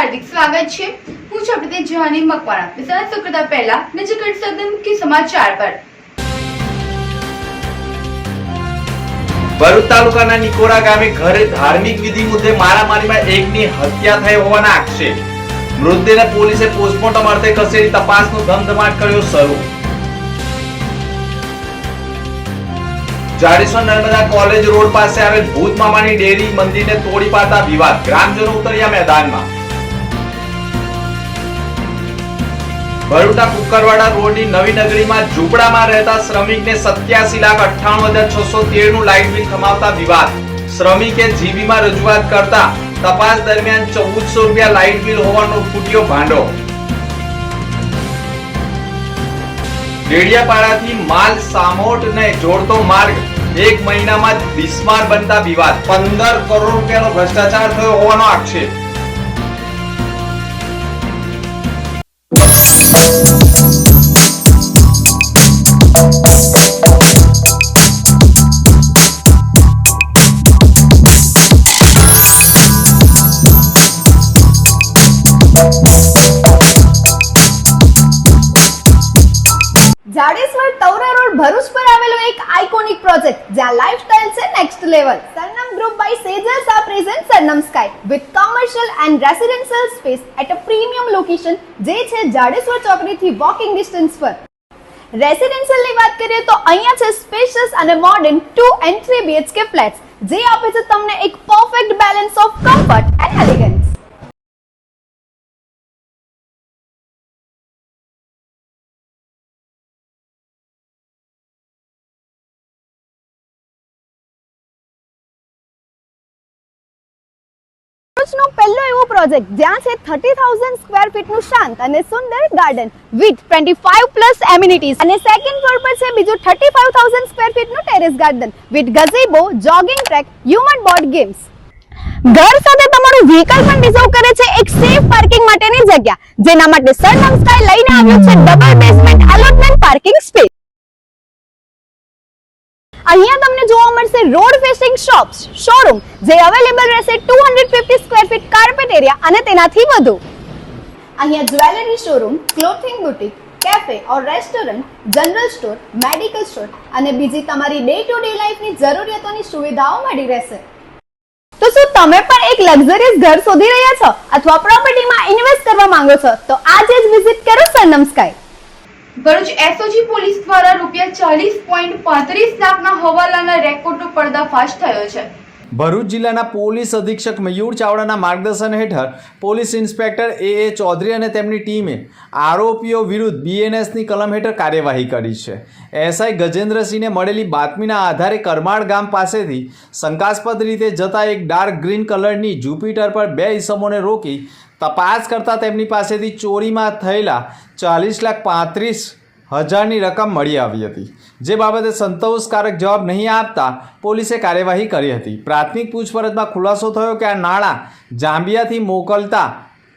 હાર્દિક સ્વાગત છે। હું છું આપણી જહાની મકવાણા। વિસ્તાર સુકરતા પહેલા નજર કરીશું મુખ્ય સમાચાર પર। ભરૂચ તાલુકાના નિકોરા ગામે ઘરે ધાર્મિક વિધિ મુદ્દે મારામારીમાં એકની હત્યા થઈ હોવાના આક્ષેપ। મૃતદેહને પોલીસે પોસ્ટમોર્ટમ અર્થે ખસેડી તપાસનો ધમધમાટ કર્યો શરૂ। જાડેશ્વર નર્મદા કોલેજ રોડ પાસે આવેલ ભૂત મામાની ડેરી મંદિરને તોડી પાડતા વિવાદ, ગ્રામજનો ઉતર્યા મેદાનમાં। ભરૂચના કુકરવાડા રોડની નવી નગરીમાં ઝૂંપડામાં રહેતા શ્રમિકને 87,98,613 નું લાઇટ બિલ થમાવતા વિવાદ। શ્રમિકે જીબીમાં રજૂઆત કરતા તપાસ દરમિયાન 1400 રૂપિયા લાઇટ બિલ હોવાનો ફૂટ્યો ભાંડો। ડેડિયાપાડાથી માલ સામોટને જોડતો માર્ગ 1 મહિનામાં જ બિસ્માર બનતા વિવાદ। 15 કરોડ રૂપિયાનો ભ્રષ્ટાચાર થયો હોવાનો આક્ષેપ। જાડેશ્વર તવરા રોડ ભરૂચ પર આવેલો એક આઇકોનિક પ્રોજેક્ટ જ્યાં લાઇફસ્ટાઇલ છે next level. Sarnam group by સેજર્સ are present Sarnam sky with commercial and residential space at a premium location જે છે જાડેશ્વર ચોકડીથી વોકિંગ ડિસ્ટન્સ પર। રેસિડેન્શિયલ ની વાત કરીએ તો અહીંયા છે સ્પેશિયસ અને મોડર્ન 2 and 3 BHK ફ્લેટ્સ જે આપે છે તમને એક perfect balance of comfort and elegance. નો પહેલો એવો પ્રોજેક્ટ જ્યાં છે 30,000 સ્ક્વેર ફીટ નું શાંત અને સુંદર ગાર્ડન વિથ 25+ એમિનિટીઝ અને સેકન્ડ ફ્લોર પર છે બીજું 35,000 સ્ક્વેર ફીટ નું terrace garden with gazebo, jogging track, human board games. ઘર સાથે તમારું વ્હીકલ પણ રિઝર્વ કરે છે એક સેફ પાર્કિંગ માટેની જગ્યા જેના માટે સરનમ સ્કાય લઈને આવ્યો છે double basement allotment parking space. અહીંયા તમને જોવા મળશે રોડ ફેસિંગ શોપ્સ શોરૂમ જે અવેલેબલ રહેશે 250 સ્ક્વેર ફીટ કાર્પેટ એરિયા અને તેનાથી વધુ। અહીંયા jewellery showroom, clothing boutique, cafe ઓર restaurant, general store, medical store અને બીજી તમારી ડે ટુ ડે લાઈફની જરૂરિયાતોની સુવિધાઓ મળી રહેશે। તો શું તમે પણ એક લક્ઝરિયસ ઘર શોધી રહ્યા છો અથવા પ્રોપર્ટીમાં ઇન્વેસ્ટ કરવા માંગો છો તો આજે જ વિઝિટ કરો Sarnam sky. Bharuch SOG police દ્વારા ₹40.35 લાખના હવાલાના રેકોર્ડનો પર્દાફાશ થયો છે। ભરૂચ જિલ્લાના પોલીસ અધિક્ષક મયુર ચાવડાના માર્ગદર્શન હેઠળ પોલીસ ઇન્સ્પેક્ટર એ ચૌધરી અને તેમની ટીમે આરોપીઓ વિરુદ્ધ બીએનએસની કલમ હેઠળ કાર્યવાહી કરી છે। એસઆઈ ગજેન્દ્રસિંહને મળેલી બાતમીના આધારે કરમાળ ગામ પાસેથી શંકાસ્પદ રીતે જતા એક ડાર્ક ગ્રીન કલરની જુપિટર પર 2 ઈસમોને રોકી તપાસ કરતા તેમની પાસેથી ચોરીમાં થયેલા 40,35,000ની રકમ મળી આવી હતી જે બાબતે સંતોષકારક જવાબ નહીં આપતા પોલીસે કાર્યવાહી કરી હતી। પ્રાથમિક પૂછપરછમાં ખુલાસો થયો કે આ નાણાં જાંબિયાથી મોકલતા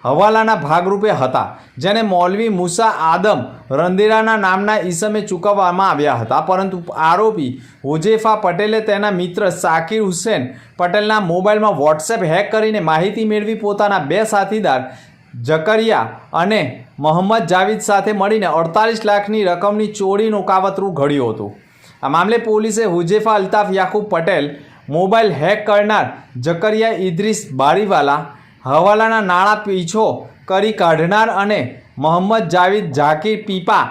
હવાલાના ભાગરૂપે હતા જેને મૌલવી મુસા આદમ રંદેરાના નામના ઈસમે ચૂકવવામાં આવ્યા હતા, પરંતુ આરોપી હુજેફા પટેલે તેના મિત્ર સાકિર હુસેન પટેલના મોબાઈલમાં વોટ્સએપ હેક કરીને માહિતી મેળવી પોતાના 2 સાથીદાર જકરિયા અને મોહમ્મદ જાવેદ સાથે મળીને 48 લાખની રકમની ચોરીનું કાવતરું ઘડ્યું હતું। આ મામલે પોલીસે હુજેફા અલ્તાફ યાકુબ પટેલ, મોબાઈલ હેક કરનાર જકરિયા ઇદ્રીસ બારીવાલા, હવાલાના નાણાં પીછો કરી કાઢનાર અને મોહમ્મદ જાવેદ ઝાકીર પીપા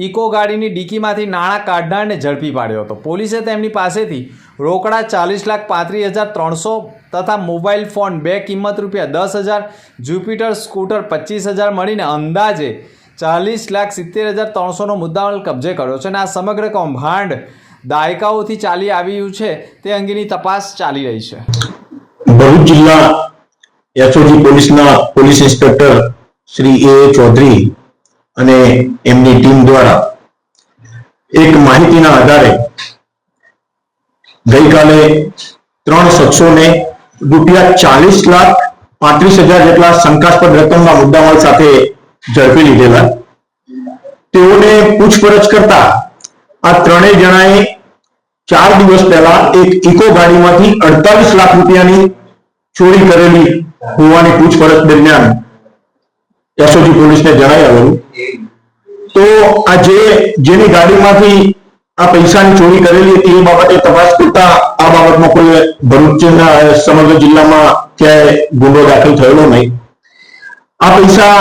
ઇકો ગાડીની ડીકીમાંથી નાણાં કાઢનારને ઝડપી પાડ્યો હતો। પોલીસે તેમની પાસેથી રોકડા 40,35,300 તથા મોબાઈલ ફોન 2 કિંમત ₹10,000, જુપિટર સ્કૂટર 25,000 મળીને અંદાજે 40,70,300નો મુદ્દામાલ કબજે કર્યો છે અને આ સમગ્ર કૌભાંડ દાયકાઓથી ચાલી આવ્યું છે તે અંગેની તપાસ ચાલી રહી છે। ભરૂચ જિલ્લા એસઓજી પોલીસના પોલીસ ઇન્સ્પેક્ટર શ્રી એ ચૌધરી અને એમની ટીમ દ્વારા એક માહિતીના આધારે ગઈકાલે 3 શખ્સોને ₹40,35,000 જેટલા શંકાસ્પદ રકમના મુદ્દામાલ સાથે ઝડપી લીધેલા। તેઓને પૂછપરછ કરતા આ ત્રણેય જણાએ 4 દિવસ પહેલા એક ઇકો ગાડીમાંથી 48 લાખ રૂપિયાની ચોરી કરેલી હોવાની પૂછપરછ દરમિયાન એસઓજી પોલીસને જણાવી આવેલું. તો આ જેની ગાડીમાંથી આ પૈસાની ચોરી કરેલી હતી એ બાબતે તપાસ કરતા આ બાબતમાં કોઈ ભરૂચના સમગ્ર જિલ્લામાં ક્યાંય ગુનો દાખલ થયેલો નહીં. આ પૈસા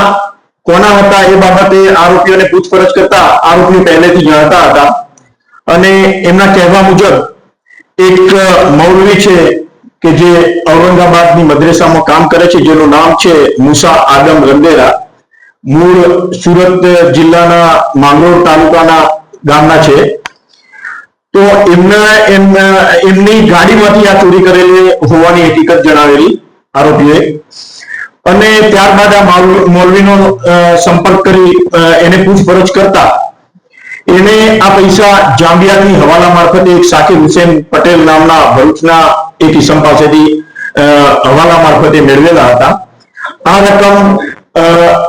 કોના હતા એ બાબતે આરોપીઓને પૂછપરછ કરતા આરોપીઓ પહેલેથી જાણતા હતા અને એમના કહેવા મુજબ એક મૌલવી છે કે જે ઔરંગાબાદની મદ્રેસામાં કામ કરે છે, જેનું નામ છે મુસા આદમ રંદેરા, મૂળ સુરત જિલ્લાના માંગરોળ તાલુકાના ગામના છે. તો એમની ગાડીમાંથી આ ચોરી કરેલી હોવાની હકીકત જણાવેલી આરોપીએ અને ત્યારબાદ આ મૌલવીનો સંપર્ક કરી એને પૂછપરછ કરતા એને આ પૈસા જાંબિયાની હવાલા મારફતે એક સાકિર હુસેન પટેલ નામના ભરૂચના એક ઇસમ પાસેથી હવાલા મારફતે મેળવેલા હતા. આ રકમ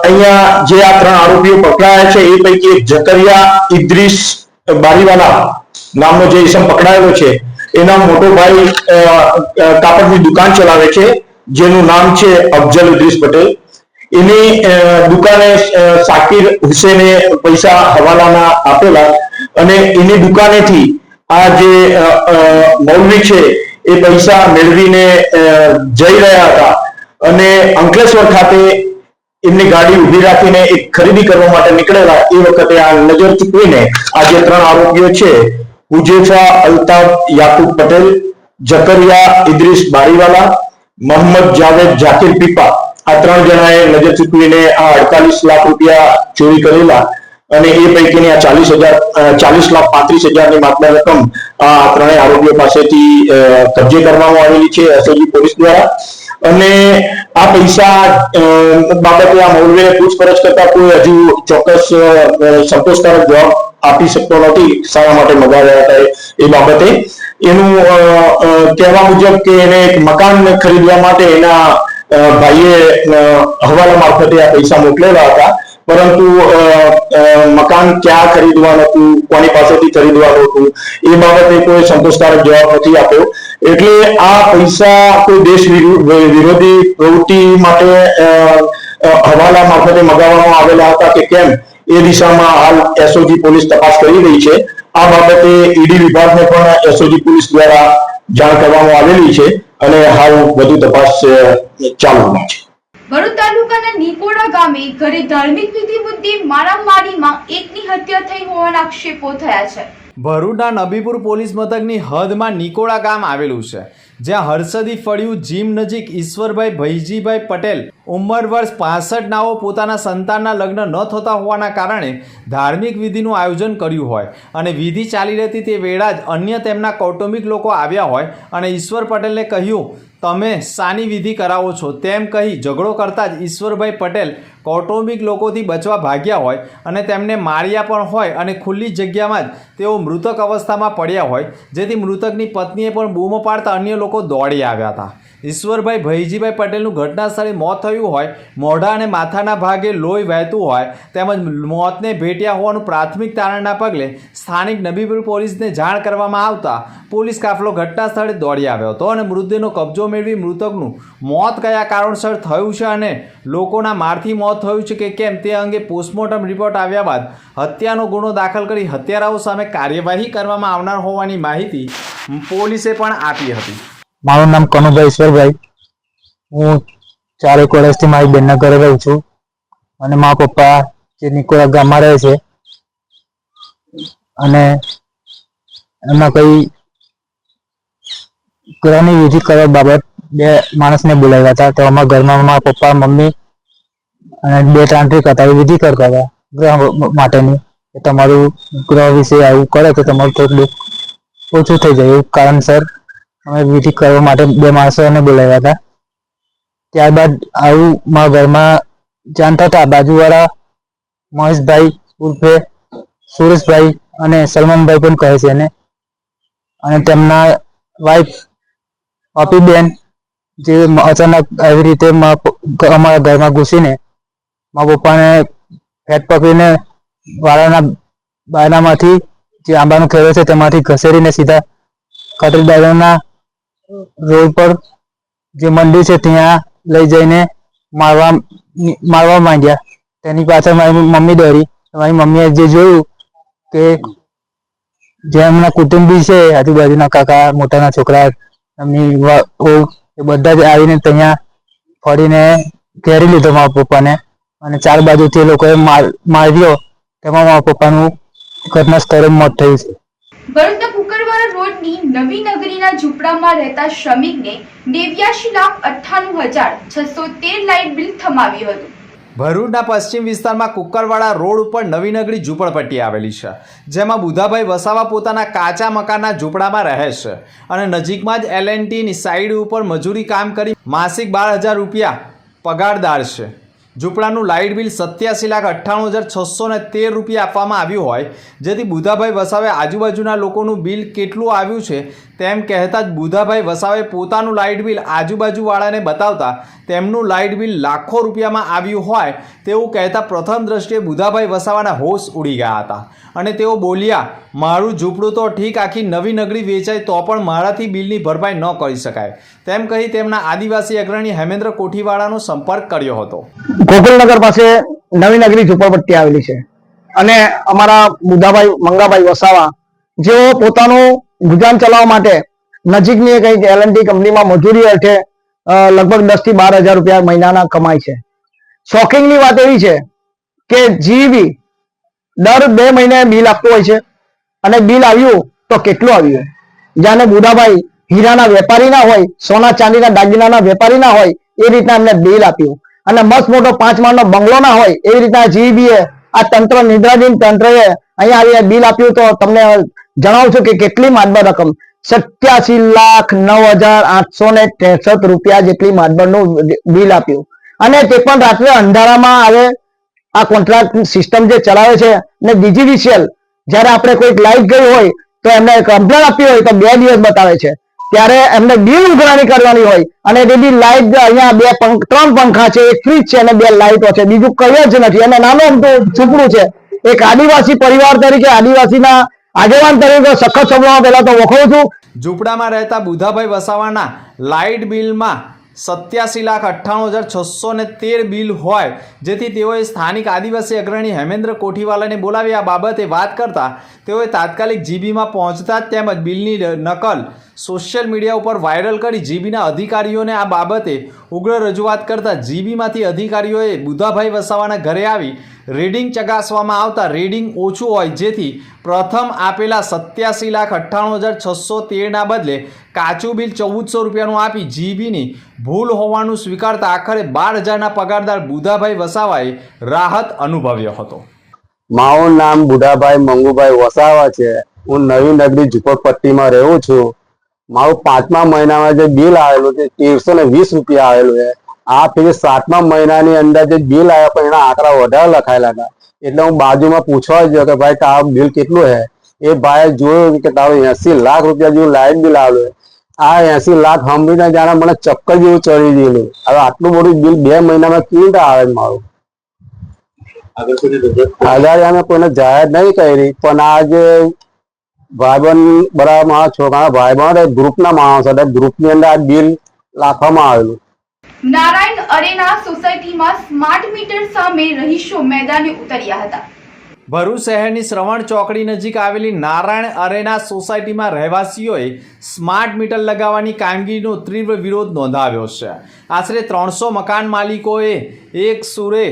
અહીંયા જે આ 3 આરોપીઓ પકડાયા છે એ પૈકી એક જકરિયા ઇદ્રીસ બારીવાલા નામનો જે ઇસમ પકડાયેલો છે એના મોટો ભાઈ કાપડની દુકાન ચલાવે છે, જેનું નામ છે અફજલ ઇદ્રીસ પટેલ. એની દુકાને સાકિર હુસેને પૈસા હવાલાના આપેલા અને એની દુકાનેથી આ જે મૌલવી છે એ પૈસા મેળવીને જઈ રહ્યા હતા અને અંકલેશ્વર ખાતે એમની ગાડી ઉભી રાખીને એક ખરીદી કરવા માટે નીકળેલા એ વખતે આ નજર ચૂકવીને આ જે 3 આરોપીઓ છે હુજેફા અલ્તાફ યાકુબ પટેલ, જકરિયા ઇદ્રીસ બારીવાલા, મોહમ્મદ જાવેદ જાકીર પીપા, આ 3 જણાએ નજર ચૂકવીને આ 48 લાખ રૂપિયા ચોરી કરેલા અને એ પૈકીની આ 40,35,000ની માત્ર રકમ આ 3 આરોપીઓ પાસેથી કબજે કરવામાં આવેલી છે એસઓજી પોલીસ દ્વારા. અને આ પૈસા બાબતે આ મૌલવીને પૂછપરછ કરતા કોઈ હજુ ચોક્કસ સંતોષકારક જવાબ આપી શકતો નથી શાના માટે મગાવ્યા હતા એ બાબતે. એનું કહેવા મુજબ કે એને એક મકાન ખરીદવા માટે એના ભાઈએ હવાલા મારફતે આ પૈસા મોકલેલા હતા, પરંતુ મકાન ક્યાં ખરીદવાનું હતું, કોની પાસેથી ખરીદવાનું હતું એ બાબતે કોઈ સંતોષકારક જવાબ નથી આપ્યો. એટલે આ પૈસા કોઈ દેશ વિરોધી પ્રવૃત્તિ માટે હવાલા મારફતે મગાવવામાં આવેલા હતા કે કેમ એ દિશામાં હાલ એસઓજી પોલીસ તપાસ કરી રહી છે. આ બાબતે ઈડી વિભાગને પણ એસઓજી પોલીસ દ્વારા જાણ કરવામાં આવેલી છે અને હાલ વધુ તપાસ ચાલુમાં છે. ભરૂચ તાલુકાના નિકોડા ગામે ઘરે ધાર્મિક વિધિ મુદ્દે મારામારીમાં એકની હત્યા થઈ હોવાના આક્ષેપો થયા છે. ભરૂચના નબીપુર પોલીસ મથકની હદમાં નિકોડા ગામ આવેલું છે, જ્યાં હર્ષદી ફળિયું જીમ નજીક ઈશ્વરભાઈ ભૈજીભાઈ પટેલ ઉંમર વર્ષ 65 નાઓ પોતાના સંતાનના લગ્ન ન થતા હોવાના કારણે ધાર્મિક વિધિનું આયોજન કર્યું હોય અને વિધિ ચાલી રહેતી તે વેળા જ અન્ય તેમના કૌટુંબિક લોકો આવ્યા હોય અને ઈશ્વર પટેલને કહ્યું તમે શાની વિધિ કરાવો છો તેમ કહી ઝઘડો કરતા જ ઈશ્વરભાઈ પટેલ કૌટુંબિક લોકોથી બચવા ભાગ્યા હોય અને તેમને માર્યા પણ હોય અને ખુલ્લી જગ્યામાં જ તેઓ મૃતક અવસ્થામાં પડ્યા હોય, જેથી મૃતકની પત્નીએ પણ બૂમો પાડતા અન્ય લોકો દોડી આવ્યા હતા. ઈશ્વરભાઈ ભૈજીભાઈ પટેલનું ઘટના સ્થળે મોત થયું હોય, મોઢા અને માથાના ભાગે લોહી વહેતું હોય તેમજ મોતને ભેટ્યા હોવાનું પ્રાથમિક તારણના પગલે સ્થાનિક નબીપુર પોલીસને જાણ કરવામાં આવતા પોલીસ કાફલો ઘટના સ્થળે દોડી આવ્યો હતો અને મૃતદેહનો કબજો મેળવી મૃતકનું મોત કયા કારણસર થયું છે અને લોકોના મારથી મોત થયું છે કે કેમ તે અંગે પોસ્ટમોર્ટમ રિપોર્ટ આવ્યા બાદ હત્યાનો ગુનો દાખલ કરી હત્યારાઓ સામે કાર્યવાહી કરવામાં આવનાર હોવાની માહિતી પોલીસે પણ આપી હતી. મારું નામ કનુભાઈ ઈશ્વરભાઈ, હું 4 વર્ષથી મારી બેનના ઘરે રહું છું અને મારા પપ્પા જે નિકોડા ગામમાં રહે છે અને એમાં કઈ ઘરની વિધિ કરવા બાબત 2 માણસને બોલાવ્યા હતા. તો અમારા ઘરમાં મારા પપ્પા, મમ્મી અને 2 તાંત્રિક હતા, એ વિધિ કરતા હતા ગ્રહ માટેની. તમારું ગ્રહ વિશે આવું કરે તો તમારું થોડું દુઃખ ઓછું થઈ જાય એવું કારણસર અમે વિધિ કરવા માટે 2 માણસોને બોલાવ્યા હતા. ત્યારબાદ આવું મારા ઘરમાં જાણ થતા બાજુવાળા મહેશભાઈ ઉર્ફે સુરેશભાઈ અને સલમાનભાઈ પણ કહે છે એને, અને તેમના વાઈફ અપીબેન જે અચાનક આવી રીતે અમારા ઘરમાં ઘૂસીને મારા પપ્પાને ફેટ પકડીને વાળાના બાયણામાંથી જે આંબાનો ખેડો છે તેમાંથી ઘસેડીને સીધા ખટરદારોના રોડ પર જે મંદિર છે ત્યાં લઈ જઈને મારવા માંડ્યા. તેની પાછળ મારી મમ્મી દોડી. મારી મમ્મીએ જે જોયું કે જે એમના કુટુંબી છે, આજુબાજુના કાકા, મોટાના છોકરા, એમની વહુ, એ બધા જ આવીને ત્યાં ફરીને ઘેરી લીધો મારા પપ્પાને અને ચાર બાજુથી એ લોકોએ માર્યો. તેમાં મારા પપ્પાનું ઘટના સ્થળે મોત થયું છે. ભરૂચના કુકરવાડા રોડની નવી નગરીના ઝૂંપડામાં રહેતા શ્રમિકને 89,98,613 લાઇટ બિલ થમાવ્યું હતું. ભરૂચના પશ્ચિમ વિસ્તારમાં કુકરવાડા રોડ ઉપર નવી નગરી ઝૂંપડપટ્ટી આવેલી છે, જેમાં બુધાભાઈ વસાવા પોતાના કાચા મકાનના ઝૂંપડામાં રહે છે અને નજીકમાં જ L&Tની સાઇડ ઉપર મજૂરી કામ કરી માસિક 12,000 રૂપિયા પગારદાર છે. ઝૂંપડાનું લાઇટ બિલ 87,98,613 રૂપિયા આપવામાં આવ્યું હોય, જેથી બુધાભાઈ વસાવે આજુબાજુના લોકોનું બિલ કેટલું આવ્યું છે તેમ કહેતા જ બુધાભાઈ વસાવે પોતાનું લાઇટ બિલ આજુબાજુવાળાને બતાવતા તેમનું લાઇટ બિલ લાખો રૂપિયામાં આવ્યું હોય તેવું કહેતા પ્રથમ દ્રષ્ટિએ બુધાભાઈ વસાવાના હોશ ઉડી ગયા હતા અને તેઓ બોલ્યા, મારું ઝૂંપડું તો ઠીક, આખી નવી નગરી વેચાય તો પણ મારાથી બિલની ભરપાઈ ન કરી શકાય તેમ કહી તેમના આદિવાસી અગ્રણી હેમેન્દ્ર કોઠીવાળાનો સંપર્ક કર્યો હતો. ગોકુલનગર પાસે નવી નગરી ઝૂંપડપટ્ટી આવેલી છે અને અમારા બુધાભાઈ મંગાભાઈ વસાવા જેઓ પોતાનું ગુજરાન ચલાવવા માટે નજીકની કંઈક L&T કંપનીમાં મજૂરી અર્થે લગભગ 10,000 થી 12,000 રૂપિયા મહિનાના કમાય છે. શોકિંગની વાત એવી છે કે જીબી દર 2 મહિને બિલ આપતું હોય છે અને બિલ આવ્યું તો કેટલું આવ્યું? જાણે બુધાભાઈ હીરાના વેપારી ના હોય, સોના ચાંદીના દાગીનાના વેપારી ના હોય, એ રીતના એમને બિલ આપ્યું અને મસ્ત મોટો 5 માળનો બંગલો ના હોય એવી રીતના જીબીએ આ તંત્ર નિદ્રાધીન તંત્રએ અહીંયા આવીને બિલ આપ્યું. તો તમને જણાવું છું કે કેટલી માતબર રકમ 87,09,863 રૂપિયા જેટલી માતબરનું બિલ આપ્યું અને તે પણ રાત્રે અંધારામાં આવે. આ કોન્ટ્રાક્ટ સિસ્ટમ જે ચલાવે છે ને ડીજીવીસીએલ જ્યારે આપણે કોઈક લાઈટ ગઈ હોય તો એમને કમ્પ્લેન આપી હોય તો 2 દિવસ બતાવે છે, ત્યારે એમને બિલ ઉઘરાણી કરવાની હોય અને તે બી લાઈટ અહીંયા 3 પંખા છે, એક ફ્રીજ છે અને 2 લાઈટો છે, બીજું કઈ જ નથી અને નાનું અમથું ઝૂંપડું છે. એક આદિવાસી પરિવાર તરીકે, આદિવાસીના આગેવાન તરીકે સખત શબ્દોમાં પહેલા તો વખોડું છું. ઝૂંપડામાં રહેતા બુધાભાઈ વસાવાના લાઇટ બિલમાં 87,98,613 બિલ હોય, જેથી તેઓએ સ્થાનિક આદિવાસી અગ્રણી હેમેન્દ્ર કોઠીવાલાને બોલાવી આ બાબતે વાત કરતા તેઓએ તાત્કાલિક જીબીમાં પહોંચતા જ તેમજ બિલની નકલ સોશિયલ મીડિયા ઉપર વાયરલ કરી જીબીના અધિકારીઓને આ બાબતે ઉગ્ર રજૂઆત કરતા જીબીમાંથી અધિકારીઓએ બુધાભાઈ વસાવાના ઘરે આવી રીડિંગ ચકાસવામાં આવતા રીડિંગ ઓછું હોય, જેથી પ્રથમ આપેલા 87,98,613ના બદલે કાચું બિલ 1,400 રૂપિયાનું આપી જીબીની ભૂલ હોવાનું સ્વીકારતા આખરે 12,000ના પગારદાર બુધાભાઈ વસાવાએ રાહત અનુભવ્યો હતો. મારું નામ બુધાભાઈ મંગુભાઈ વસાવા છે. હું નવી નગરી ઝૂંપડપટ્ટીમાં રહું છું. મારું 5મા મહિનામાં જે બિલ આવેલું છે 1,320 રૂપિયા આવેલું છે. આ ફેર 7મા મહિનાની અંદર જે બિલ આવ્યા પણ એના આંકડા વધારે લખાયેલા હતા, એટલે હું બાજુમાં પૂછવા ગયો કે ભાઈ તારું બિલ કેટલું છે. એ ભાઈએ જોયું કે તારું 80 લાખ રૂપિયા જેવું લાઇટ બિલ આવેલું. આ 80 લાખ સાંભળીને જાણે મને ચક્કર જેવું ચડી ગયેલું. હવે આટલું બધું બિલ 2 મહિનામાં કેવી રીતે આવે મારું? આધારે અમે કોઈને જાહેર નહીં કરી, પણ આ જે ભાઈબંધ બરાબર મારા છોકરાના ભાઈબંધ ગ્રુપના માણસ હતા, ગ્રુપની અંદર આ બિલ લખવામાં આવેલું. નારાયણ અરેના સોસાયટીમાં સ્માર્ટ મીટર સામે રહીશો મેદાને ઉતર્યા હતા. ભરૂચ શહેરની શ્રવણ ચોકડી નજીક આવેલી નારાયણ અરેના સોસાયટીમાં રહેવાસીઓએ સ્માર્ટ મીટર લગાવવાની કામગીરીનો તીવ્ર વિરોધ નોંધાવ્યો છે. આશરે 300 મકાન માલિકોએ એક સુરે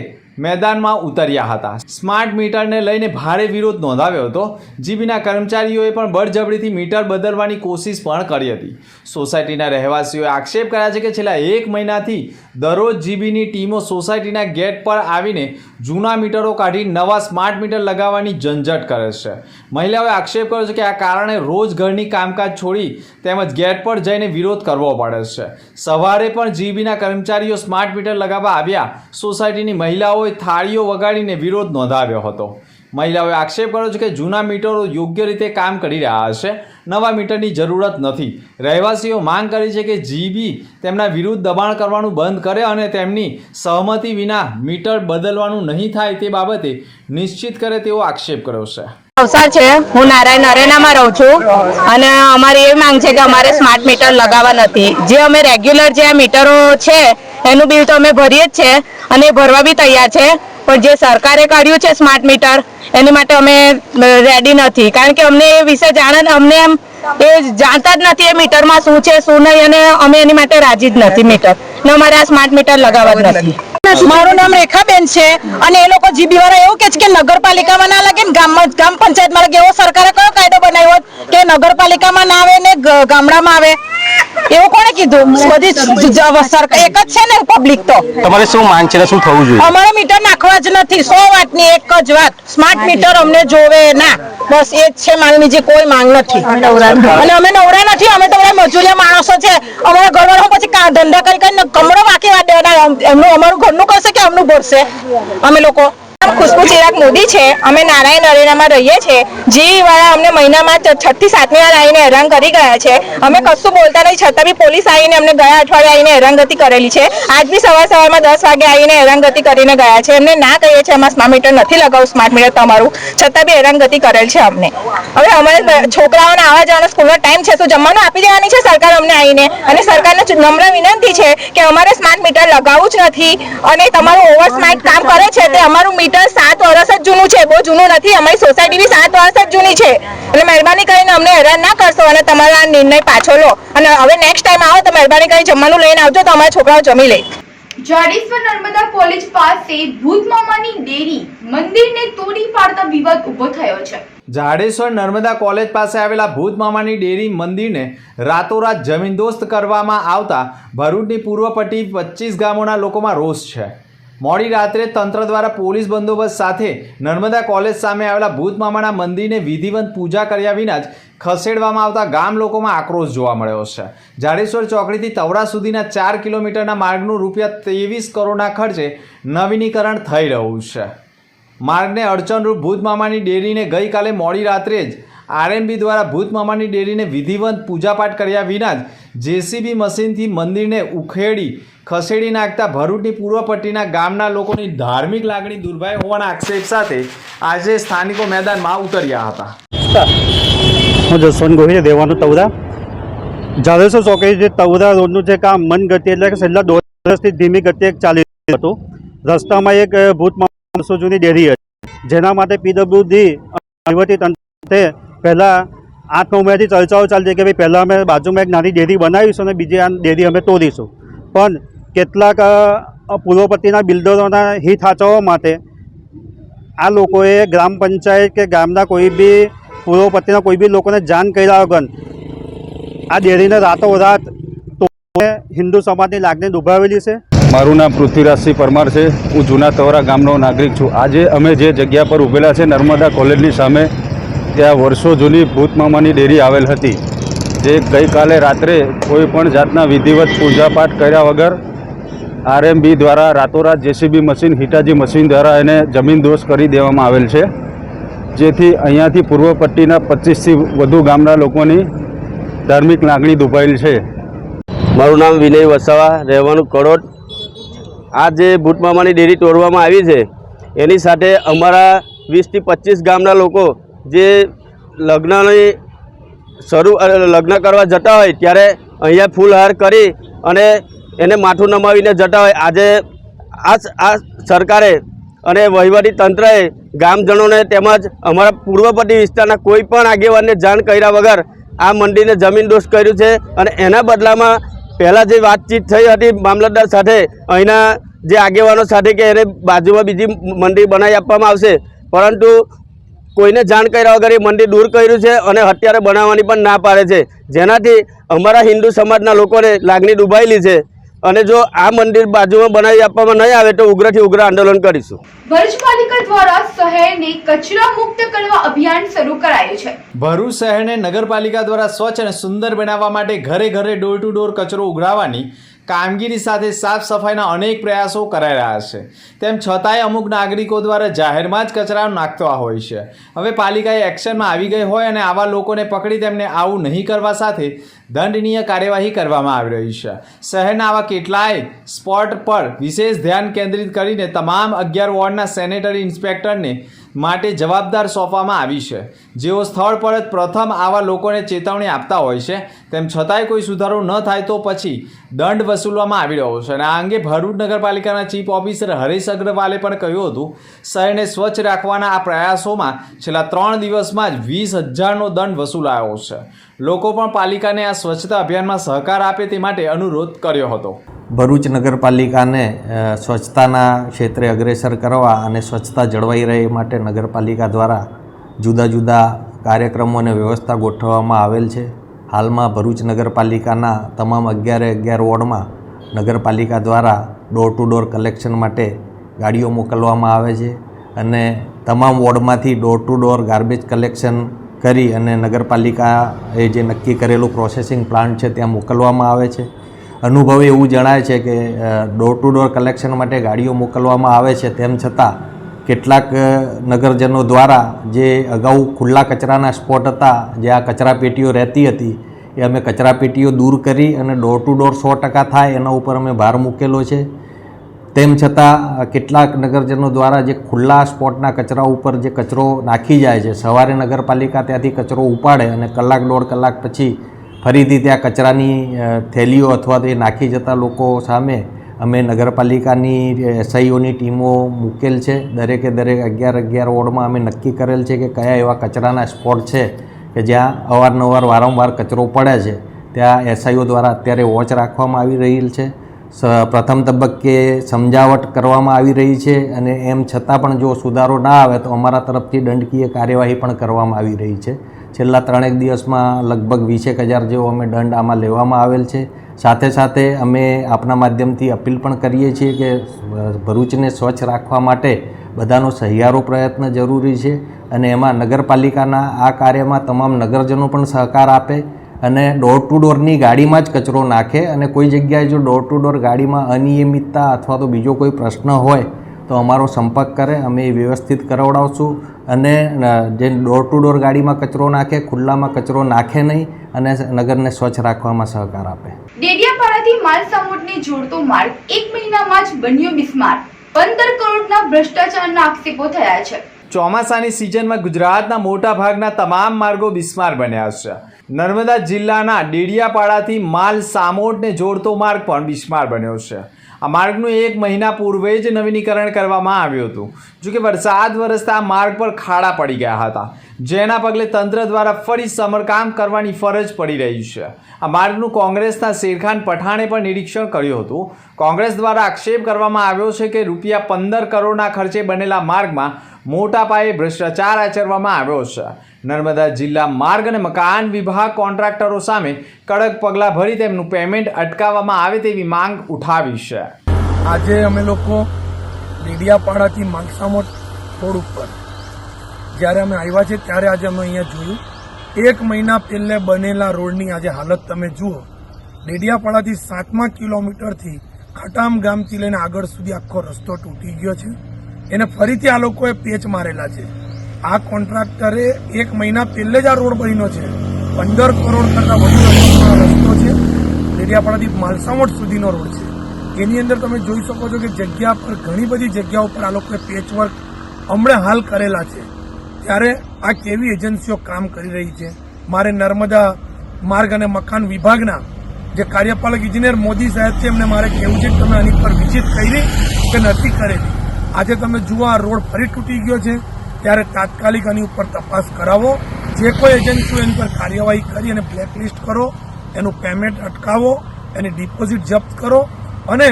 મેદાનમાં ઉતર્યા હતા. સ્માર્ટ મીટરને લઈને ભારે વિરોધ નોંધાવ્યો હતો. જીબીના કર્મચારીઓએ પણ બળજબરીથી મીટર બદલવાની કોશિશ પણ કરી હતી. સોસાયટીના રહેવાસીઓએ આક્ષેપ કર્યા છે કે છેલ્લા 1 મહિનાથી દરરોજ જીબીની ટીમો સોસાયટીના ગેટ પર આવીને જૂના મીટરો કાઢી નવા સ્માર્ટ મીટર લગાવવાની ઝંઝટ કરે છે. મહિલાઓએ આક્ષેપ કર્યો છે કે આ કારણે રોજ ઘરની કામકાજ છોડી તેમજ ગેટ પર જઈને વિરોધ કરવો પડે છે. સવારે પણ જીબીના કર્મચારીઓ સ્માર્ટ મીટર લગાવવા આવ્યા. સોસાયટીની મહિલાઓએ થાળીઓ વગાડીને વિરોધ નોંધાવ્યો હતો. મહિલાઓએ આક્ષેપ કર્યો છે કે જૂના મીટરો યોગ્ય રીતે કામ કરી રહ્યા છે, નવા મીટરની જરૂરત નથી. રહેવાસીઓ માંગ કરી છે કે જીબી તેમના વિરુદ્ધ દબાણ કરવાનું બંધ કરે અને તેમની સહમતિ વિના મીટર બદલવાનું નહીં થાય તે બાબતે નિશ્ચિત કરે તેવો આક્ષેપ કર્યો છે. અવસર છે. હું નારાયણ અરેનામાં રહું છું અને અમારી એ માંગ છે કે અમારે સ્માર્ટ મીટર લગાવવા નથી. જે અમે રેગ્યુલર જે મીટરો છે એનું બિલ તો અમે ભરીએ જ છે અને ભરવા બી તૈયાર છે, પણ જે સરકારે કાઢ્યું છે સ્માર્ટ મીટર એની માટે અમે રેડી નથી, કારણ કે અમને એ વિશે અમને એમ એ જાણતા જ નથી એ મીટરમાં શું છે શું નહીં, અને અમે એની માટે રાજી જ નથી મીટર ને અમારે આ સ્માર્ટ મીટર લગાવવા જ નથી. મારું નામ રેખાબેન છે અને એ લોકો જીબી વાળા એવું કે છે કે નગરપાલિકામાં ના લાગે ને ગ્રામ પંચાયતમાં લાગે. એવો સરકારે કયો કાયદો બનાવ્યો કે નગરપાલિકામાં ના આવે ને ગામડામાં આવે? એવું કોણે કીધું? બધી સરકાર એક જ છે ને, પબ્લિક તો. તમારે શું માંગ છે, શું થવું જોઈએ? અમારે મીટર નાખવા જ નથી, 100 વાતની એક જ વાત, સ્માર્ટ મીટર અમને જોવે ના, બસ એ જ છે માંગ, બીજી કોઈ માંગ નથી. અને અમે નવરા નથી, અમે તો મજૂરિયા માણસો છે. અમારા ઘરવાળા પછી ધંધા કરી કરીને કમળો વાંકી વાત દેવાના, એમનું અમારું ઘરનું કરશે કે અમનું ભરશે અમે લોકો? ખુશ્બુ ચિરાગ મોદી છે. અમે નારાયણ અરેનામાં રહીએ છીએ. જીવી વાળા અમને મહિનામાં 6 થી 7મી વાર આવીને હેરાન કરી ગયા છે. અમે કશું બોલતા નહીં, છતાં બી પોલીસ આવીને અમને ગયા અઠવાડિયે આવીને હેરાનગતિ કરેલી છે. આજ બી સવારમાં 10 વાગે આવીને હેરાનગતિ કરીને ગયા છે. એમને ના કહીએ છીએ અમારે સ્માર્ટ મીટર નથી લગાવું, સ્માર્ટ મીટર તમારું, છતાં બી હેરાનગતિ કરેલ છે અમને. હવે અમારે છોકરાઓને આવવા જવાનો સ્કૂલનો ટાઈમ છે, શું જમવાનું આપી દેવાની છે સરકાર અમને આવીને? અને સરકારને નમ્ર વિનંતી છે કે અમારે સ્માર્ટ મીટર લગાવવું જ નથી, અને તમારું ઓવર સ્માર્ટ કામ કરે છે તે અમારું મીટર 7 વર્ષ જ જૂનું છે, બહુ જૂનું નથી. અમારી સોસાયટી બી 7 વર્ષ જ જૂની છે. એટલે મહેરબાની કરીને અમને હેરાન ના કરશો અને તમારો આ નિર્ણય પાછો લો. અને હવે નેક્સ્ટ ટાઈમ આવો તો મહેરબાની કરીને જમવાનું લઈને આવજો તો અમારા છોકરાઓ જમી લે. જાડેશ્વર નર્મદા કોલેજ પાસે ભૂત મામાની ડેરી મંદિરને તોડી પાડતા વિવાદ ઉભો થયો છે. જાડેશ્વર નર્મદા કોલેજ પાસે આવેલા ભૂત મામાની ડેરી મંદિરને રાતોરાત જમીનદોસ્ત કરવામાં આવતા ભરૂચની પૂર્વ પટ્ટી 25 ગામોના લોકોમાં રોષ છે. મોડી રાત્રે તંત્ર દ્વારા પોલીસ બંદોબસ્ત સાથે નર્મદા કોલેજ સામે આવેલા ભૂત મામાના મંદિરને વિધિવત પૂજા કર્યા વિના જ ખસેડવામાં આવતા ગામ લોકોમાં આક્રોશ જોવા મળ્યો છે. જાડેશ્વર ચોકડીથી તવરા સુધીના 4 કિલોમીટરના માર્ગનું ₹23 કરોડના ખર્ચે નવીનીકરણ થઈ રહ્યું છે. માર્ગને અડચણરૂપ ભૂત મામાની ડેરીને ગઈકાલે મોડી રાત્રે જ આરએમબી દ્વારા ભૂત મામાની ડેરીને વિધિવત પૂજાપાઠ કર્યા વિના જ જેસીબી મશીનથી મંદિરને ઉખેડી ખસેડી નાખતા ભરૂચની પૂર્વ પટ્ટીના ગામના લોકોની ધાર્મિક લાગણી દુર્ભાઈ હોવાના આક્ષેપ સાથે આજે સ્થાનિકો મેદાનમાં ઉતર્યા હતા. હું જસવંત ગોહિલ દેવાનું તવરા. જાડેશ્વર ચોકડી જે તવરા રોડનું જે કામ મન ગતિ એટલે કે છેલ્લા 2 વર્ષથી ધીમી ગતિએ ચાલી રહ્યું હતું. રસ્તામાં એક ભૂત માણસો જૂની ડેરી હતી, જેના માટે પીડબ્લ્યુડી વહીવટી તંત્રે પહેલાં 8-9 મહિનાથી ચર્ચાઓ ચાલતી કે ભાઈ પહેલાં અમે બાજુમાં એક નાની ડેરી બનાવીશું અને બીજી આ ડેરી અમે તોડીશું. પણ કેટલાક પૂર્વ પટ્ટીના બિલ્ડરોના હિત સાચવવા માટે આ લોકોએ ગ્રામ પંચાયત કે ગામના કોઈ બી પૂર્વ પટ્ટીના કોઈ બી લોકોને જાણ કર્યા વગર આ ડેરીને રાતોરાત હિન્દુ સમાજની લાગણી દુભાવેલી છે. મારું નામ પૃથ્વીરાજસિંહ પરમાર છે. હું જૂના તવરા ગામનો નાગરિક છું. આજે અમે જે જગ્યા પર ઊભેલા છે નર્મદા કોલેજની સામે, ત્યાં વર્ષો જૂની ભૂત મામાની ડેરી આવેલ હતી, જે ગઈકાલે રાત્રે કોઈ પણ જાતના વિધિવત પૂજાપાઠ કર્યા વગર આરએમબી દ્વારા રાતોરાત જેસીબી મશીન, હિટાજી મશીન દ્વારા એને જમીનદોસ્ત કરી દેવામાં આવેલ છે, જેથી અહીંયાથી પૂર્વ પટ્ટીના 25થી વધુ ગામના લોકોની ધાર્મિક લાગણી દુભાયેલ છે. મારું નામ વિનય વસાવા, રહેવાનું કડોદ. આ જે ભૂત મામાની ડેરી તોડવામાં આવી છે એની સાથે અમારા 20 થી 25 ગામના લોકો જે લગ્ન કરવા જતા હોય ત્યારે અહીંયા ફૂલહાર કરી અને એને માથું નમાવીને જતા હોય. આજે આ સરકારે અને વહીવટી તંત્રએ ગામજનોને તેમજ અમારા પૂર્વ પટ્ટી વિસ્તારના કોઈ પણ આગેવાનને જાણ કર્યા વગર આ મંદિરને જમીનદોસ્ત કર્યું છે. અને એના બદલામાં પહેલાં જે વાતચીત થઈ હતી મામલતદાર સાથે, અહીંના જે આગેવાનો સાથે કે એને બાજુમાં બીજી મંદિર બનાવી આપવામાં આવશે, પરંતુ કોઈને જાણ કર્યા વગર એ મંદિર દૂર કર્યું છે અને અત્યારે બનાવવાની પણ ના પાડે છે, જેનાથી અમારા હિન્દુ સમાજના લોકોને લાગણી દુભાયેલી છે. અને જો આ મંદિર બાજુમાં બનાવી આપવામાં નહીં આવે તો ઉગ્રથી ઉગ્ર આંદોલન કરીશું. ભરૂચ પાલિકા દ્વારા શહેરને કચરા મુક્ત કરવા અભિયાન શરૂ કરાયું છે. ભરૂચ શહેરને નગરપાલિકા દ્વારા સ્વચ્છ અને સુંદર બનાવવા માટે ઘરે ઘરે ડોર ટુ ડોર કચરો ઉઘરાવવાની કામગીરી સાથે સાફ સફાઈના અનેક પ્રયાસો કરાઈ રહ્યા છે. તેમ છતાંય અમુક નાગરિકો દ્વારા જાહેરમાં જ કચરા નાખતા હોય છે. હવે પાલિકાએ એક્શનમાં આવી ગઈ હોય અને આવા લોકોને પકડી તેમને આવું નહીં કરવા સાથે દંડનીય કાર્યવાહી કરવામાં આવી રહી છે. શહેરના આવા કેટલાય સ્પોટ પર વિશેષ ધ્યાન કેન્દ્રિત કરીને તમામ 11 વોર્ડના સેનેટરી ઇન્સ્પેક્ટરને માટે જવાબદાર સોંપવામાં આવી છે, જેઓ સ્થળ પર જ પ્રથમ આવા લોકોને ચેતવણી આપતા હોય છે. તેમ છતાંય કોઈ સુધારો ન થાય તો પછી દંડ વસૂલવામાં આવી રહ્યો છે. અને આ અંગે ભરૂચ નગરપાલિકાના ચીફ ઓફિસર હરીશ અગ્રવાલે પણ કહ્યું હતું, શહેરને સ્વચ્છ રાખવાના આ પ્રયાસોમાં છેલ્લા 3 દિવસમાં જ 20,000નો દંડ વસૂલાયો છે. લોકો પણ પાલિકાને આ સ્વચ્છતા અભિયાનમાં સહકાર આપે તે માટે અનુરોધ કર્યો હતો. ભરૂચ નગરપાલિકાને સ્વચ્છતાના ક્ષેત્રે અગ્રેસર કરવા અને સ્વચ્છતા જળવાઈ રહે માટે નગરપાલિકા દ્વારા જુદા જુદા કાર્યક્રમો અને વ્યવસ્થા ગોઠવવામાં આવેલ છે. હાલમાં ભરૂચ નગરપાલિકાના તમામ 11 વોર્ડમાં નગરપાલિકા દ્વારા ડોર ટુ ડોર કલેક્શન માટે ગાડીઓ મોકલવામાં આવે છે અને તમામ વોર્ડમાંથી door to door garbage collection કરી અને નગરપાલિકાએ જે નક્કી કરેલું પ્રોસેસિંગ પ્લાન્ટ છે ત્યાં મોકલવામાં આવે છે. અનુભવે એવું જણાય છે કે ડોર ટુ ડોર કલેક્શન માટે ગાડીઓ મોકલવામાં આવે છે, તેમ છતાં કેટલાક નગરજનો દ્વારા જે અગાઉ ખુલ્લા કચરાના સ્પોટ હતા, જે આ કચરાપેટીઓ રહેતી હતી, એ અમે કચરાપેટીઓ દૂર કરી અને ડોર ટુ ડોર 100% થાય એના ઉપર અમે ભાર મૂકેલો છે. તેમ છતાં કેટલાક નગરજનો દ્વારા જે ખુલ્લા સ્પોટના કચરા ઉપર જે કચરો નાખી જાય છે, સવારે નગરપાલિકા ત્યાંથી કચરો ઉપાડે અને કલાક 1.5 કલાક પછી ફરીથી ત્યાં કચરાની થેલીઓ અથવા તો એ નાખી જતા લોકો સામે અમે નગરપાલિકાની એસઆઈઓની ટીમો મૂકેલ છે. દરેકે દરેક 11 વોર્ડમાં અમે નક્કી કરેલ છે કે કયા એવા કચરાના સ્પોટ છે કે જ્યાં અવારનવાર વારંવાર કચરો પડે છે. ત્યાં એસઆઈઓ દ્વારા અત્યારે વોચ રાખવામાં આવી રહેલ છે. પ્રથમ તબક્કે સમજાવટ કરવામાં આવી રહી છે અને એમ છતાં પણ જો સુધારો ના આવે તો અમારા તરફથી દંડકીય કાર્યવાહી પણ કરવામાં આવી રહી છે. છેલ્લા 3 દિવસમાં લગભગ 20,000 જેવો અમે દંડ આમાં લેવામાં આવેલ છે. સાથે સાથે અમે આપના માધ્યમથી અપીલ પણ કરીએ છીએ કે ભરૂચને સ્વચ્છ રાખવા માટે બધાનો સહિયારો પ્રયત્ન જરૂરી છે અને એમાં નગરપાલિકાના આ કાર્યમાં તમામ નગરજનો પણ સહકાર આપે અને ડોર ટુ ડોરની ગાડીમાં જ કચરો નાખે. અને કોઈ જગ્યાએ જો ડોર ટુ ડોર ગાડીમાં અનિયમિતતા અથવા તો બીજો કોઈ પ્રશ્ન હોય તો અમારો સંપર્ક કરે, અમે એ વ્યવસ્થિત કરાવડાવશું. અને જે ડોર ટુ ડોર ગાડીમાં કચરો નાખે, ખુલ્લામાં કચરો નાખે નહીં અને નગરને સ્વચ્છ રાખવામાં સહકાર આપે. ડેડિયાપાડાથી માલસામોટને જોડતો માર્ગ 1 મહિનામાં જ બન્યો બિસ્માર. 15 કરોડના ભ્રષ્ટાચારના આક્ષેપો થયા છે. ચોમાસાની સિઝનમાં ગુજરાતના મોટા ભાગના તમામ માર્ગો બિસ્માર બન્યા છે. નર્મદા જિલ્લાના ડેડિયાપાડાથી માલ સામોટને જોડતો માર્ગ પણ બિસ્માર બન્યો છે. આ માર્ગનું 1 મહિના પૂર્વે જ નવીનીકરણ કરવામાં આવ્યું હતું. જોકે વરસાદ વરસતા આ માર્ગ પર ખાડા પડી ગયા હતા, જેના પગલે તંત્ર દ્વારા ફરી સમારકામ કરવાની ફરજ પડી રહી છે. આ માર્ગનું કોંગ્રેસના શેરખાન પઠાણે પણ નિરીક્ષણ કર્યું હતું. કોંગ્રેસ દ્વારા આક્ષેપ કરવામાં આવ્યો છે કે રૂપિયા 15 કરોડના ખર્ચે બનેલા માર્ગમાં મોટા પાયે ભ્રષ્ટાચાર આચરવામાં આવ્યો છે. નર્મદા જિલ્લા માર્ગ અને મકાન વિભાગ કોન્ટ્રાક્ટરો સામે કડક પગલાં ભરી તેમનું પેમેન્ટ અટકાવવામાં આવે તેવી માંગ ઉઠાવી છે. આજે અમે લોકો ડેડિયાપાડાથી માલસામોટ રોડ ઉપર જ્યારે અમે આવ્યા છે ત્યારે આજે અમે અહીંયા જોયું 1 મહિના પહેલે બનેલા રોડની આજે હાલત તમે જુઓ. ડેડિયાપાડાથી 7મા કિલોમીટરથી ખટામ ગામથી લઈને આગળ સુધી આખો રસ્તો તૂટી ગયો છે. એને ફરીથી આ લોકોએ પેચ મારેલા છે. આ કોન્ટ્રાક્ટરે 1 મહિના પહેલે જ આ રોડ બન્યો છે. 15 કરોડ કરતાં વધુ રસ્તો છે. ડેડિયાપાડાથી માલસામોટ સુધીનો રોડ છે. એની અંદર તમે જોઈ શકો છો કે જગ્યા પર ઘણી બધી જગ્યાઓ પર આ લોકોએ પેચવર્ક હમણાં હાલ કરેલા છે. ત્યારે આ કેવી એજન્સીઓ કામ કરી રહી છે. મારે નર્મદા માર્ગ અને મકાન વિભાગના જે કાર્યપાલક ઇજનેર મોદી સાહેબ છે એમને મારે કહેવું છે કે તમે આની પર વિઝિટ કરી કે નથી કરેલી. આજે તમે જુઓ આ રોડ ફરી તૂટી ગયો છે, ત્યારે તાત્કાલિક આની ઉપર તપાસ કરાવો. જે કોઈ એજન્સીઓ એની પર કાર્યવાહી કરી અને બ્લેકલિસ્ટ કરો, એનું પેમેન્ટ અટકાવો, એની ડિપોઝિટ જપ્ત કરો અને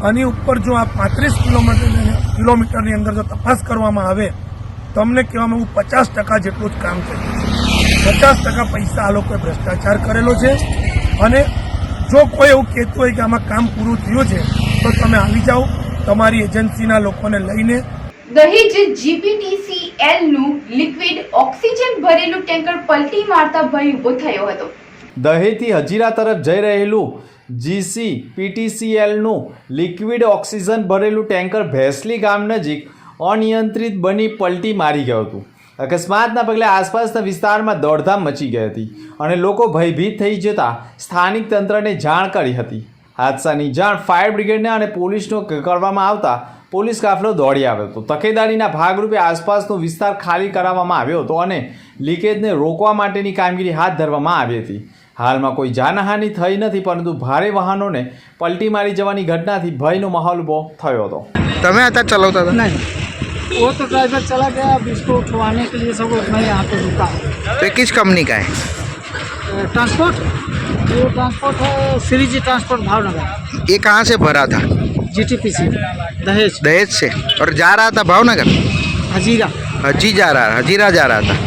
આની ઉપર જો આ 35 કિલોમીટરની અંદર જો તપાસ કરવામાં આવે તો અમને કહેવામાં એવું 50% જેટલું જ કામ કર્યું છે. 50% પૈસા આ લોકોએ ભ્રષ્ટાચાર કરેલો છે. અને જો કોઈ એવું કહેતું હોય કે આમાં કામ પૂરું થયું છે તો તમે આવી જાઓ તમારી એજન્સીના લોકોને લઈને. દહેજ GPTCL નું લિક્વિડ ઓક્સિજન ભરેલું ટેન્કર પલટી મારતા ભય ઉભો થયો હતો. દહેજથી હજીરા તરફ જઈ રહેલું GCPTCLનું લિક્વિડ ઓક્સિજન ભરેલું ટેન્કર ભેંસલી ગામ નજીક અનિયંત્રિત બની પલટી મારી ગયું હતું. અકસ્માતના પગલે આસપાસના વિસ્તારમાં દોડધામ મચી ગઈ હતી અને લોકો ભયભીત થઈ જતા સ્થાનિક તંત્રને જાણ કરી હતી. હાદસાની જાણ ફાયર બ્રિગેડને અને પોલીસનો કરવામાં આવતા પોલીસ કાફલો દોડી આવ્યો હતો. તકેદારીના ભાગરૂપે આસપાસનો વિસ્તાર ખાલી કરાવવામાં આવ્યો હતો અને લીકેજને રોકવા માટેની કામગીરી હાથ ધરવામાં આવી હતી. હાલમાં કોઈ જાનહાનિ થઈ નથી, પરંતુ ભારે વાહનોને પલટી મારી જવાની ઘટનાથી ભયનો માહોલ ઊભો થયો હતો. તમે હતા ચલાવતા હતા? नहीं वो तो ड्राइवर चला गया, अब इसको उठवाने के लिए सब मैं यहाँ पे रुका. तो किस कंपनी का है? ट्रांसपोर्ट, वो ट्रांसपोर्ट है श्रीजी ट्रांसपोर्ट भावनगर, ये कहाँ से भरा था? जीटीपीसी दहेज दहेज से, और जा रहा था भावनगर? हजीरा. हजीरा जा रहा था.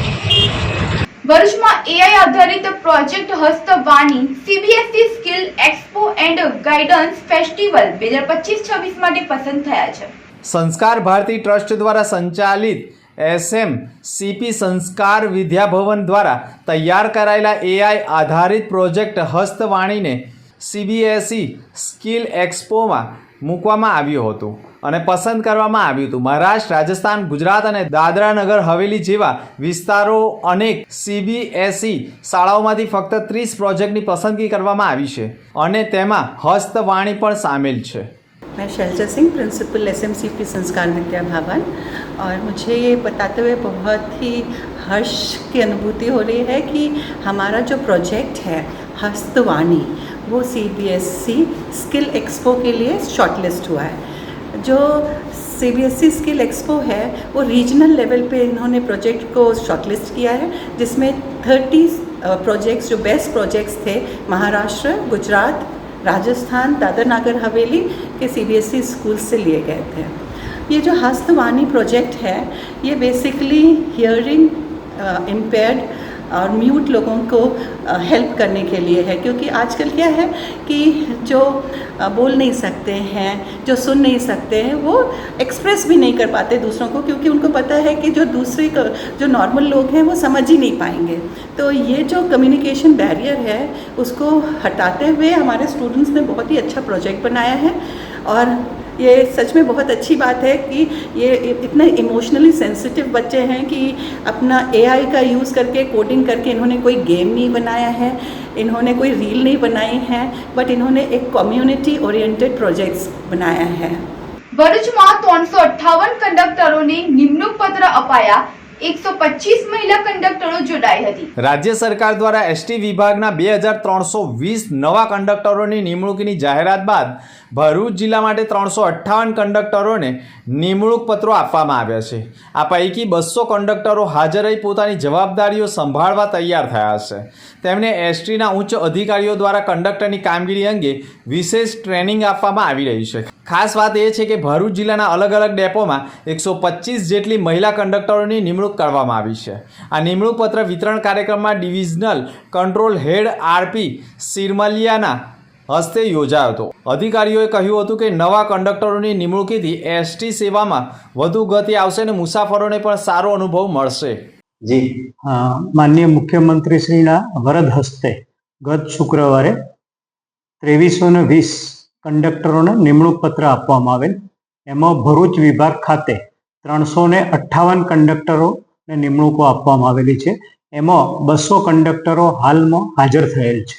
ભરૂચમાં એઆઈ આધારિત project Hastvani CBSE skill expo and guidance festival 2025-26 માટે પસંદ થયા છે. સંસ્કાર ભારતી ટ્રસ્ટ દ્વારા સંચાલિત SMCP સંસ્કાર વિદ્યાભવન દ્વારા તૈયાર કરાયેલા એઆઈ આધારિત પ્રોજેક્ટ હસ્તવાણીને CBSE સ્કિલ એક્સપોમાં મૂકવામાં આવ્યું હતું અને પસંદ કરવામાં આવ્યું હતું. મહારાષ્ટ્ર, રાજસ્થાન, ગુજરાત અને દાદરા નગર હવેલી જેવા વિસ્તારો અનેક CBSE શાળાઓમાંથી ફક્ત 30 પ્રોજેક્ટની પસંદગી કરવામાં આવી છે અને તેમાં હસ્તવાણી પણ સામેલ છે. मैं शैलजा सिंह, प्रिंसिपल SMCP संस्कार विद्या भवन, और मुझे ये बताते हुए बहुत ही हर्ष की अनुभूति हो रही है कि हमारा जो प्रोजेक्ट है हस्तवाणी वो CBSE स्किल एक्सपो के लिए शॉर्टलिस्ट हुआ है. जो CBSE स्किल एक्सपो है वो रीजनल लेवल पे इन्होंने प्रोजेक्ट को शॉर्टलिस्ट किया है, जिसमें 30 प्रोजेक्ट्स जो बेस्ट प्रोजेक्ट्स थे महाराष्ट्र, गुजरात, राजस्थान, दादर नागर हवेली के CBSE स्कूल से लिए गए थे. ये जो हस्तवाणी प्रोजेक्ट है ये बेसिकली हियरिंग इम्पेयर्ड और म्यूट लोगों को हेल्प करने के लिए है, क्योंकि आजकल क्या है कि जो बोल नहीं सकते हैं, जो सुन नहीं सकते हैं, वो एक्सप्रेस भी नहीं कर पाते दूसरों को, क्योंकि उनको पता है कि जो दूसरे जो नॉर्मल लोग हैं वो समझ ही नहीं पाएंगे. तो ये जो कम्युनिकेशन बैरियर है उसको हटाते हुए हमारे स्टूडेंट्स ने बहुत ही अच्छा प्रोजेक्ट बनाया है. और ये सच में बहुत अच्छी बात है कि ये इतने इमोशनली सेंसिटिव बच्चे हैं कि अपना AI का यूज़ करके कोडिंग करके इन्होंने कोई गेम नहीं बनाया है, इन्होंने कोई रील नहीं बनाई है, बट इन्होंने एक कम्युनिटी ओरिएंटेड प्रोजेक्ट्स बनाया है. ભરૂચમાં 358 કંડક્ટરોને નિમણૂક પત્ર અપાયા. 125 મહિલા કંડક્ટરો જોડાઈ હતી. રાજ્ય સરકાર દ્વારા ST વિભાગના 2320 નવા કંડક્ટરોની નિમણૂકની જાહેરાત બાદ ભરૂચ જિલ્લા માટે 358 કંડક્ટરોને નિમણૂક પત્રો આપવામાં આવ્યા છે. આ પૈકી 200 કંડક્ટરો હાજર રહી પોતાની જવાબદારીઓ સંભાળવા તૈયાર થયા છે. તેમને STના ઉચ્ચ અધિકારીઓ દ્વારા કંડક્ટરની કામગીરી અંગે વિશેષ ટ્રેનિંગ આપવામાં આવી રહી છે. ખાસ વાત એ છે કે ભરૂચ જિલ્લાના અલગ અલગ ડેપોમાં 125 જેટલી મહિલા કંડક્ટરોની નિમણૂક કરવામાં આવી છે. આ નિમણૂક પત્ર વિતરણ કાર્યક્રમમાં ડિવિઝનલ કંટ્રોલ હેડ RP સિરમલિયાના હસ્તે યોજાયો હતો. અધિકારીઓએ કહ્યું હતું કે નવા કંડક્ટરોની નિમણૂકીથી ST સેવામાં વધુ ગતિ આવશે અને મુસાફરોને પણ સારો અનુભવ મળશે. જી, માનનીય મુખ્યમંત્રીશ્રીના વરદ હસ્તે ગત શુક્રવારે 2320 કંડક્ટરોને નિમણૂક પત્ર આપવામાં આવેલ. એમાં ભરૂચ વિભાગ ખાતે 358 કંડક્ટરોને નિમણૂકો આપવામાં આવેલી છે. એમાં 200 કંડક્ટરો હાલમાં હાજર થયેલ છે.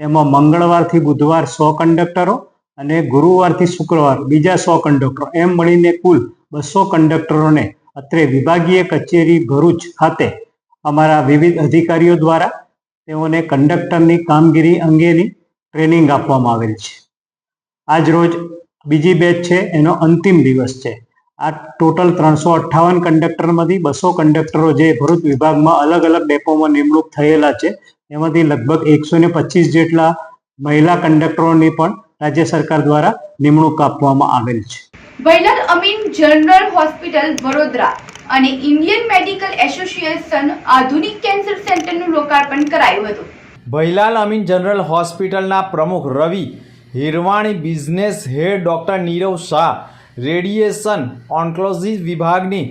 એમાં મંગળવારથી બુધવાર 100 કંડક્ટરો અને ગુરુવારથી શુક્રવાર બીજા 100 કંડક્ટરો, એમ મળીને કુલ 200 કંડક્ટરોને અત્રે વિભાગીય કચેરી ભરૂચ ખાતે અમારા વિવિધ અધિકારીઓ દ્વારા તેઓને કંડક્ટરની કામગીરી અંગેની ટ્રેનિંગ આપવામાં આવેલ છે. આજ રોજ બીજી બેચ છે, એનો અંતિમ દિવસ છે. આ ટોટલ 358 કંડક્ટરમાંથી 200 કંડક્ટરો જે ભરૂચ વિભાગમાં અલગ અલગ ડેપોમાં નિમણૂક થયેલા છે, એમાંથી લગભગ 125 જેટલા મહિલા કંડક્ટરોની પણ રાજ્ય સરકાર દ્વારા નિમણૂક આપવામાં આવેલ છે. ભૈલાલ અમીન જનરલ હોસ્પિટલ વડોદરા અને ઇન્ડિયન મેડિકલ એસોસિએશન આધુનિક કેન્સર સેન્ટરનું લોકાર્પણ કરાયું હતું. ભૈલાલ અમીન જનરલ હોસ્પિટલના પ્રમુખ Ravi Hirvani, business head doctor Nirav Shah, radiation oncology વિભાગની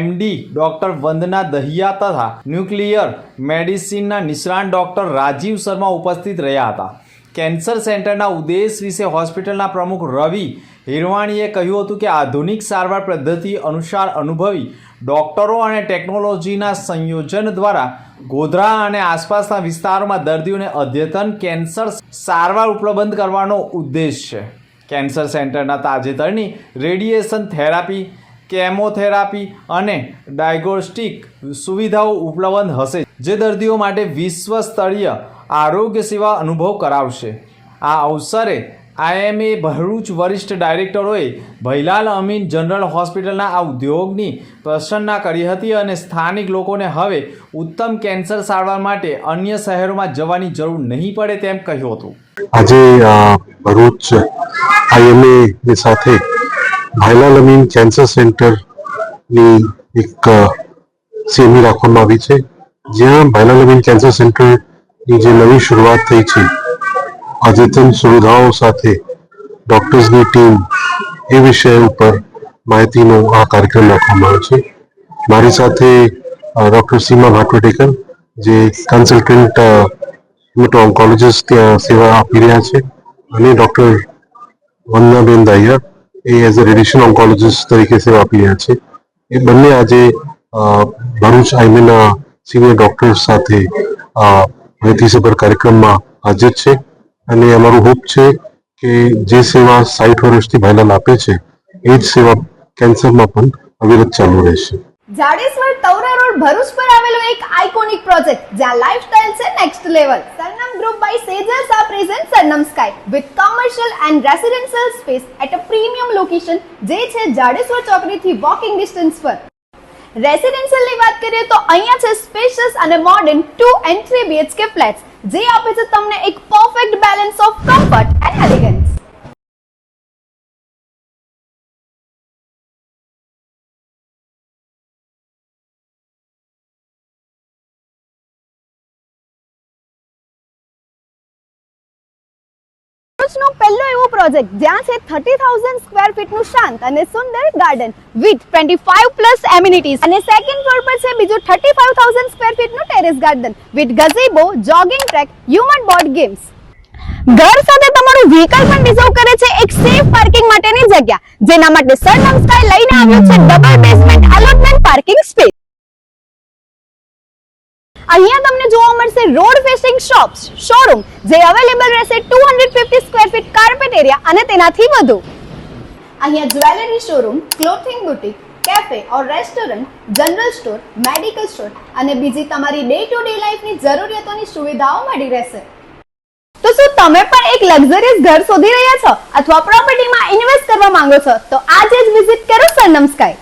MD ડૉક્ટર વંદના દહિયા તથા ન્યુક્લિયર મેડિસિનના નિષ્ણાત ડૉક્ટર રાજીવ શર્મા ઉપસ્થિત રહ્યા હતા. કેન્સર સેન્ટરના ઉદ્દેશ વિશે હોસ્પિટલના પ્રમુખ રવિ હિરવાણીએ કહ્યું હતું કે આધુનિક સારવાર પદ્ધતિ અનુસાર અનુભવી ડૉક્ટરો અને ટેકનોલોજીના સંયોજન દ્વારા ગોધરા અને આસપાસના વિસ્તારોમાં દર્દીઓને અદ્યતન કેન્સર સારવાર ઉપલબ્ધ કરવાનો ઉદ્દેશ છે. કેન્સર સેન્ટરના તાજેતરની રેડિયેશન થેરાપી, કેમોથેરાપી અને ડાયગ્નોસ્ટિક સુવિધાઓ ઉપલબ્ધ હશે, જે દર્દીઓ માટે વિશ્વ સ્તરીય આરોગ્ય સેવા અનુભવ કરાવશે. આ અવસરે IMA ભરૂચ વરિષ્ઠ ડાયરેક્ટરોએ ભૈલાલ અમીન જનરલ હોસ્પિટલના આ ઉદ્યોગની પ્રશંસા કરી હતી અને સ્થાનિક લોકોને હવે ઉત્તમ કેન્સર સારવાર માટે અન્ય શહેરોમાં જવાની જરૂર નહીં પડે તેમ કહ્યું હતું. આજે ભરૂચ IMA ની સાથે ભૈલાલ અમીન કેન્સર સેન્ટરની એક સેમી રાખવામાં આવી છે, જ્યાં ભૈલાલ અમીન કેન્સર સેન્ટરની જે નવી શરૂઆત થઈ છે, અદ્યતન સુવિધાઓ સાથે ડોક્ટર્સની ટીમ, એ વિષય ઉપર માહિતીનો આ કાર્યક્રમ રાખવામાં આવ્યો છે. મારી સાથે ડોક્ટર સીમા ભાટવટેકર, જે કન્સલ્ટન્ટ હેમેટો-ઓન્કોલોજિસ્ટ ત્યાં સેવા આપી રહ્યા છે, અને ડોક્ટર વંદનાબેન દાહિયા, એ એઝ અ રેડિયેશન ઓન્કોલોજિસ્ટ તરીકે સેવા આપી રહ્યા છે. એ બંને આજે ભરૂચ IMAના સિનિયર ડોક્ટર્સ સાથે માહિતીસભર કાર્યક્રમમાં હાજર છે, અને અમારું હોપ છે કે જે સેવા 60 વર્ષથી ભૈલાલ આપે છે, એ જ સેવા કેન્સરમાં પણ અવિરત ચાલુ રહેશે. જાડેશ્વર તવરા રોડ ભરૂચ પર આવેલો એક આઇકોનિક પ્રોજેક્ટ, જ્યાં લાઇફસ્ટાઇલ છે next level. Sarnam group by સેજર્સ are present Sarnam sky with commercial and residential space at a premium location, જે છે જાડેશ્વર ચોકડીથી વોકિંગ ડિસ્ટન્સ પર. રેસિડેન્શિયલની વાત કરીએ તો અહીંયા છે સ્પેશિયસ અને મોડર્ન 2 and 3 BHK ફ્લેટ્સ, જે આપે છે તમને એક perfect balance of comfort and elegance. ભરૂચનો પહેલો એવો પ્રોજેક્ટ જ્યાં છે 30,000 સ્ક્વેર ફીટનું શાંત અને સુંદર ગાર્ડન વિથ 25+ એમિનિટીઝ, અને સેકન્ડ ફ્લોર પર છે બીજું 35,000 સ્ક્વેર ફીટનું terrace garden with gazebo, jogging track, human board games. ઘર સાથે તમારું વ્હીકલ પણ રિઝર્વ કરે છે એક સેફ પાર્કિંગ માટેની જગ્યા, જેના માટે સરનમ સ્કાય લઈને આવ્યો છે double basement allotment parking space. અહીંયા તમને જોવા મળશે રોડ ફેસિંગ શોપ્સ, શોરૂમ, જે અવેલેબલ રહેશે 250 સ્ક્વેર ફીટ કાર્પેટ એરિયા અને તેનાથી વધુ. અહીંયા jewellery showroom, clothing boutique, cafe ઓર restaurant, general store, medical store અને બીજી તમારી ડે ટુ ડે લાઈફની જરૂરિયાતોની સુવિધાઓ મળી રહેશે. તો શું તમે પણ એક લક્ઝરિયસ ઘર શોધી રહ્યા છો અથવા પ્રોપર્ટીમાં ઇન્વેસ્ટ કરવા માંગો છો? તો આજે જ વિઝિટ કરો સરનમ સ્કાય.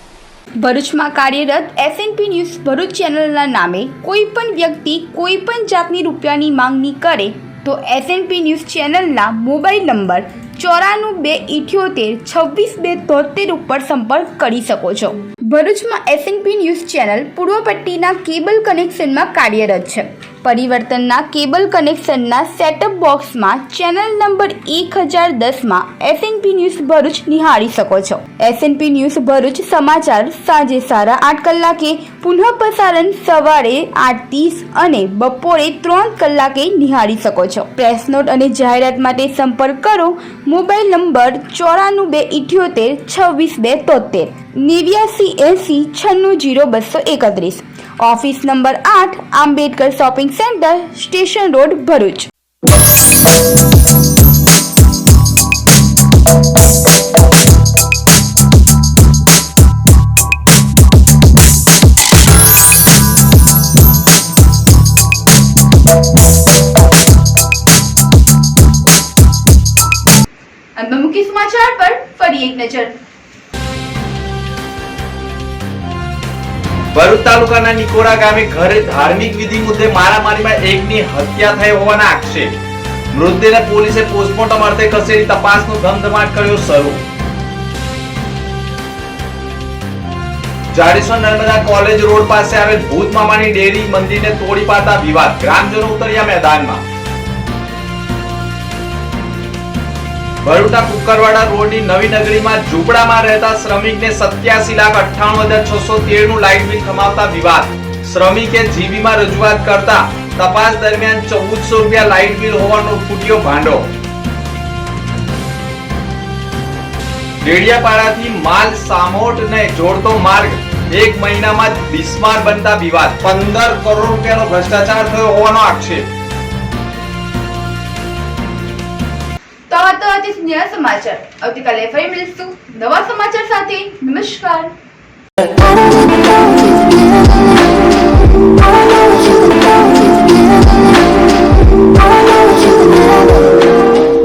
ભરૂચમાં કાર્યરત SNP ન્યૂઝ ભરૂચ ચેનલના નામે કોઈ પણ વ્યક્તિ કોઈ પણ જાતની રૂપિયાની માંગણી કરે તો SNP ન્યૂઝ ચેનલના મોબાઈલ નંબર 9428762273 ઉપર સંપર્ક કરી શકો છો. ભરૂચમાં SNP ન્યૂઝ ચેનલ પૂર્વ પટ્ટીના કેબલ કનેક્શનમાં કાર્યરત છે. પરિવર્તનના કેબલ કનેક્શનના સેટઅપ બોક્સમાં ચેનલ નંબર 1010માં SNP ન્યૂઝ ભરૂચ નિહાળી શકો છો. SNP ન્યૂઝ ભરૂચ સમાચાર સાંજે 8:30 કલાકે, પુનઃ પ્રસારણ સવારે 8:30 અને બપોરે 3 કલાકે નિહાળી શકો છો. પ્રેસ નોટ અને જાહેરાત માટે સંપર્ક કરો mobile number 9428762273 8980960231. Office number 8, Ambedkar shopping centre, station road, Bharuch. અંતમાં મુખ્ય સમાચાર પર ફરી એક નજર. ભરૂચ તાલુકાના નિકોરા ગામે ઘરે ધાર્મિક વિધિ મુદ્દે મારામારીમાં એકની હત્યા થઈ હોવાના આક્ષેપ. મૃતદેહને પોલીસે પોસ્ટમોર્ટમ અર્થે ખસેડી તપાસનો ધમધમાટ કર્યો શરૂ. જાડેશ્વર નર્મદા કોલેજ રોડ પાસે આવેલ ભૂત મામાની ડેરી મંદિરને તોડી પાડતા વિવાદ. ગ્રામજનો ઉતર્યા મેદાનમાં. ભરૂચના કુકરવાડા રોડની નવી નગરીમાં ઝૂંપડામાં રહેતા શ્રમિકને 87,98,613 નું લાઇટ બિલ થમાવતા વિવાદ. શ્રમિકે જીબીમાં રજૂઆત કરતા તપાસ દરમિયાન 1400 રૂપિયા લાઇટ બિલ હોવાનો ફૂટ્યો ભાંડો. ડેડિયાપાડાથી માલ સામોટને જોડતો માર્ગ 1 મહિનામાં જ બિસ્માર બનતા વિવાદ. 15 કરોડ રૂપિયાનો ભ્રષ્ટાચાર થયો હોવાનો આક્ષેપ. તો આ તો આજે નવા સમાચાર. આવતીકાલે ફરી મળીશું નવા સમાચાર સાથે. નમસ્કાર.